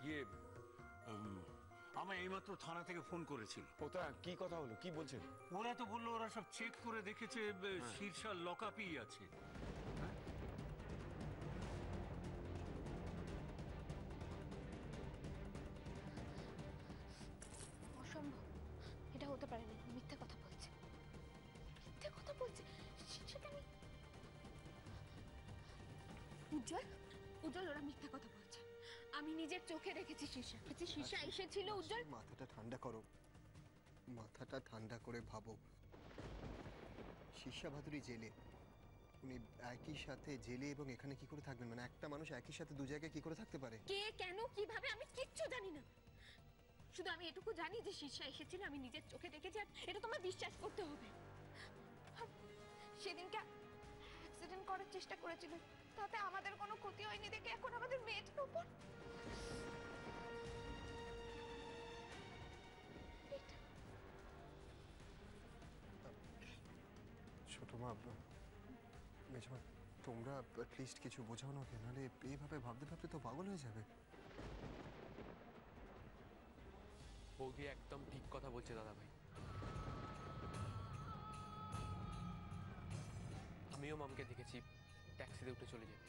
ইয়ে আমায় এইমাত্র থানা থেকে ফোন করেছিল। ওটা কি কথা হলো, কি বলছেন? ওরা তো বললো ওরা সব চেক করে দেখেছে শীর্ষার লকআপই আছে। অসম্ভব, এটা হতে পারে না। মিথ্যে কথা বলছে, মিথ্যে কথা বলছে। সেটা আমি উজ্জ্বল, উজ্জ্বল ওরা মিথ্যে কথা বলছে। আমি নিজের চোখে দেখেছি শীর্ষা এসেছিল। উজ্জ্বল মাথাটা ঠান্ডা করো, মাথাটা ঠান্ডা করে ভাবো। শীর্ষা ভাদুরী জেলে, উনি একই সাথে জেলে এবং এখানে কি করে থাকবেন? মানে একটা মানুষ একই সাথে দু জায়গায় কি করে থাকতে পারে? কে, কেন, কিভাবে, আমি কিচ্ছু জানি না। শুধু আমি এটুকু জানি যে শীর্ষা এসেছিল, আমি নিজের চোখে দেখেছি, আর এটা তোমার বিশ্বাস করতে হবে। সেদিনকে অ্যাক্সিডেন্ট করার চেষ্টা করেছিল, তাতে আমাদের কোনো ক্ষতি হয়নি দেখে এখন আমাদের মেয়েটার উপর ছোট মা, মেজমা, তোমরা অ্যাটলিস্ট কিছু বোঝাও না কেন? নাহলে এইভাবে ভাবতে ভাবতে তো পাগল হয়ে যাবে। বৌদি একদম ঠিক কথা বলছে দাদা ভাই। আমিও মামকে দেখেছি ট্যাক্সিতে উঠে চলে যেতে।